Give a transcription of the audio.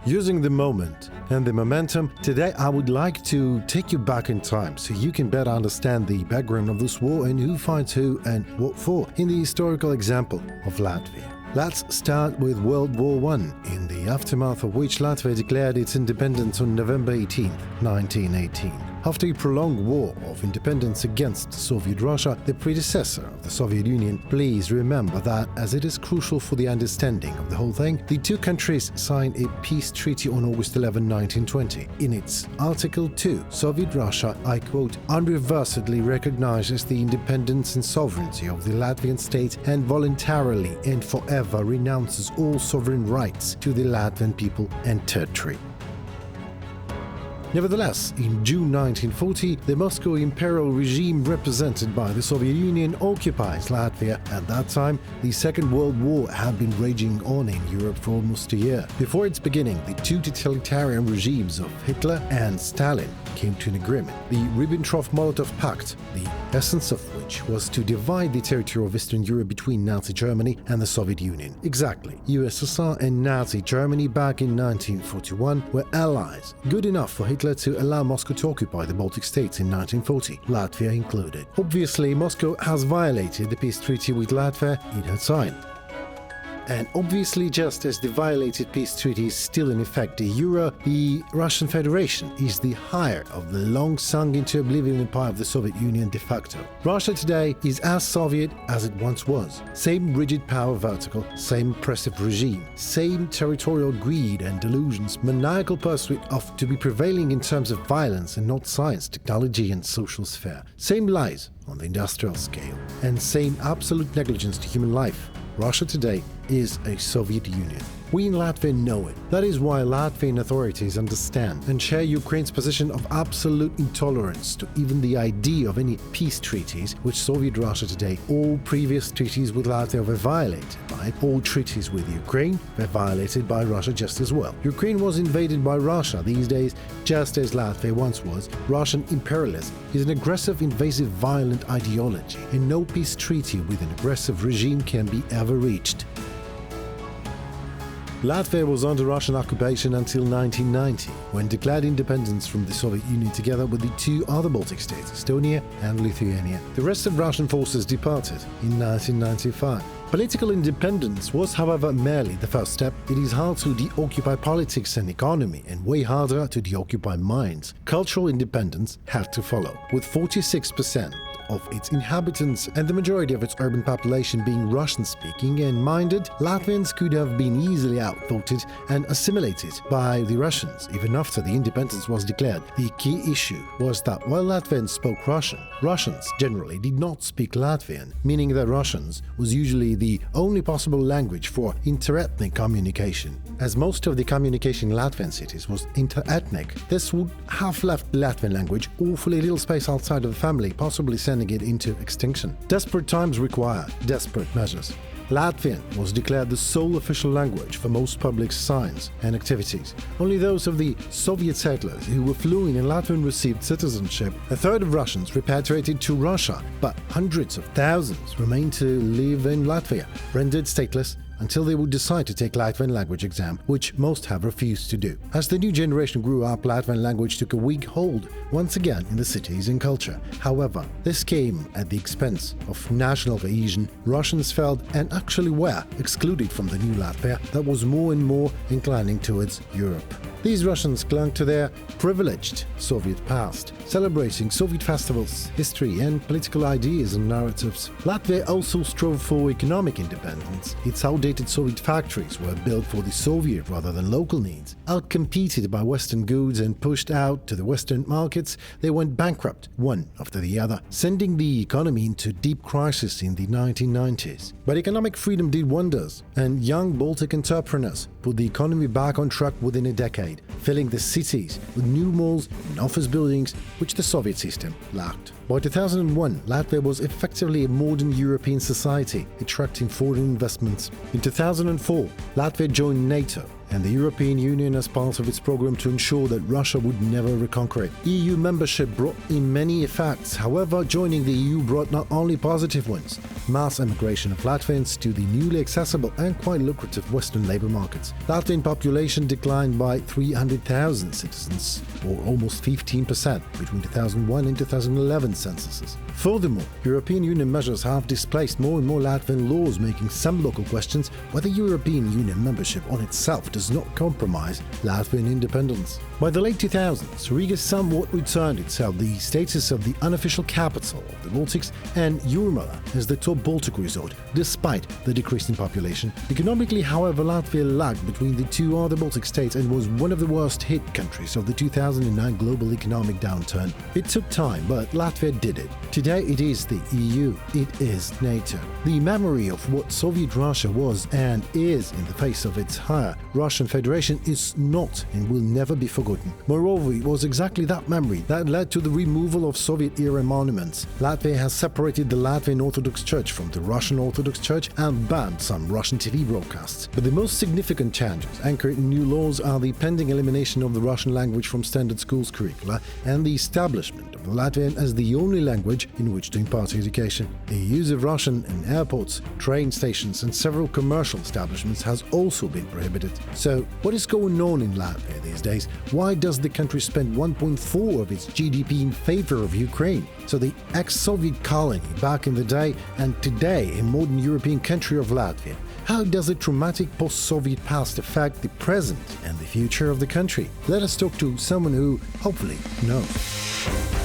Using the moment and the momentum, today I would like to take you back in time so you can better understand the background of this war and who fights who and what for in the historical example of Latvia. Let's start with World War I, in the aftermath of which Latvia declared its independence on November 18, 1918. After a prolonged war of independence against Soviet Russia, the predecessor of the Soviet Union, please remember that, as it is crucial for the understanding of the whole thing, the two countries signed a peace treaty on August 11, 1920. In its Article 2, Soviet Russia, I quote, "unreservedly recognizes the independence and sovereignty of the Latvian state and voluntarily and forever renounces all sovereign rights to the Latvian people and territory." Nevertheless, in June 1940, the Moscow imperial regime represented by the Soviet Union occupies Latvia. At that time, the Second World War had been raging on in Europe for almost a year. Before its beginning, the two totalitarian regimes of Hitler and Stalin came to an agreement, the Ribbentrop-Molotov Pact, the essence of which was to divide the territory of Eastern Europe between Nazi Germany and the Soviet Union. Exactly, USSR and Nazi Germany back in 1941 were allies, good enough for Hitler to allow Moscow to occupy the Baltic states in 1940, Latvia included. Obviously, Moscow has violated the peace treaty with Latvia it had signed. And obviously, just as the violated peace treaty is still in effect de jure, the Russian Federation is the heir of the long-sunk into oblivion empire of the Soviet Union de facto. Russia today is as Soviet as it once was. Same rigid power vertical, same oppressive regime, same territorial greed and delusions, maniacal pursuit of to be prevailing in terms of violence and not science, technology and social sphere. Same lies on the industrial scale, and same absolute negligence to human life. Russia today is a Soviet Union. We in Latvia know it. That is why Latvian authorities understand and share Ukraine's position of absolute intolerance to even the idea of any peace treaties with Soviet Russia today. All previous treaties with Latvia were violated by it. All treaties with Ukraine were violated by Russia just as well. Ukraine was invaded by Russia these days, just as Latvia once was. Russian imperialism is an aggressive, invasive, violent ideology, and no peace treaty with an aggressive regime can be ever reached. Latvia was under Russian occupation until 1990, when declared independence from the Soviet Union together with the two other Baltic states, Estonia and Lithuania. The rest of Russian forces departed in 1995. Political independence was, however, merely the first step. It is hard to deoccupy politics and economy, and way harder to deoccupy minds. Cultural independence had to follow, with 46% of its inhabitants and the majority of its urban population being Russian-speaking and minded. Latvians could have been easily outvoted and assimilated by the Russians even after the independence was declared. The key issue was that while Latvians spoke Russian, Russians generally did not speak Latvian, meaning that Russians was usually the only possible language for interethnic communication. As most of the communication in Latvian cities was interethnic, this would have left the Latvian language awfully little space outside of the family, possibly sending it into extinction. Desperate times require desperate measures. Latvian was declared the sole official language for most public signs and activities. Only those of the Soviet settlers who were fluent in Latvian received citizenship. A third of Russians repatriated to Russia, but hundreds of thousands remained to live in Latvia, rendered stateless until they would decide to take Latvian language exam, which most have refused to do. As the new generation grew up, Latvian language took a weak hold once again in the cities and culture. However, this came at the expense of national cohesion. Russians felt and actually were excluded from the new Latvia that was more and more inclining towards Europe. These Russians clung to their privileged Soviet past, celebrating Soviet festivals, history and political ideas and narratives. Latvia also strove for economic independence. Its outdated Soviet factories were built for the Soviet rather than local needs. Outcompeted by Western goods and pushed out to the Western markets, they went bankrupt one after the other, sending the economy into deep crisis in the 1990s. But economic freedom did wonders, and young Baltic entrepreneurs put the economy back on track within a decade, filling the cities with new malls and office buildings which the Soviet system lacked. By 2001, Latvia was effectively a modern European society, attracting foreign investments. In 2004, Latvia joined NATO, and the European Union as part of its program to ensure that Russia would never reconquer it. EU membership brought in many effects. However, joining the EU brought not only positive ones: mass emigration of Latvians to the newly accessible and quite lucrative Western labour markets. Latvian population declined by 300,000 citizens, or almost 15%, between 2001 and 2011 censuses. Furthermore, European Union measures have displaced more and more Latvian laws, making some local questions whether European Union membership on itself does not compromise Latvian independence. By the late 2000s, Riga somewhat returned itself the status of the unofficial capital of the Baltics and Jūrmala as the top Baltic resort, despite the decrease in population. Economically, however, Latvia lagged between the two other Baltic states and was one of the worst hit countries of the 2009 global economic downturn. It took time, but Latvia did it. Today it is the EU, it is NATO. The memory of what Soviet Russia was and is in the face of its higher Russian Federation is not and will never be forgotten. Moreover, it was exactly that memory that led to the removal of Soviet-era monuments. Latvia has separated the Latvian Orthodox Church from the Russian Orthodox Church and banned some Russian TV broadcasts. But the most significant changes anchored in new laws are the pending elimination of the Russian language from standard schools curricula and the establishment of the Latvian as the only language in which to impart education. The use of Russian in airports, train stations and several commercial establishments has also been prohibited. So, what is going on in Latvia these days? Why does the country spend 1.4% of its GDP in favor of Ukraine? So the ex-Soviet colony back in the day and today a modern European country of Latvia. How does the traumatic post-Soviet past affect the present and the future of the country? Let us talk to someone who hopefully knows.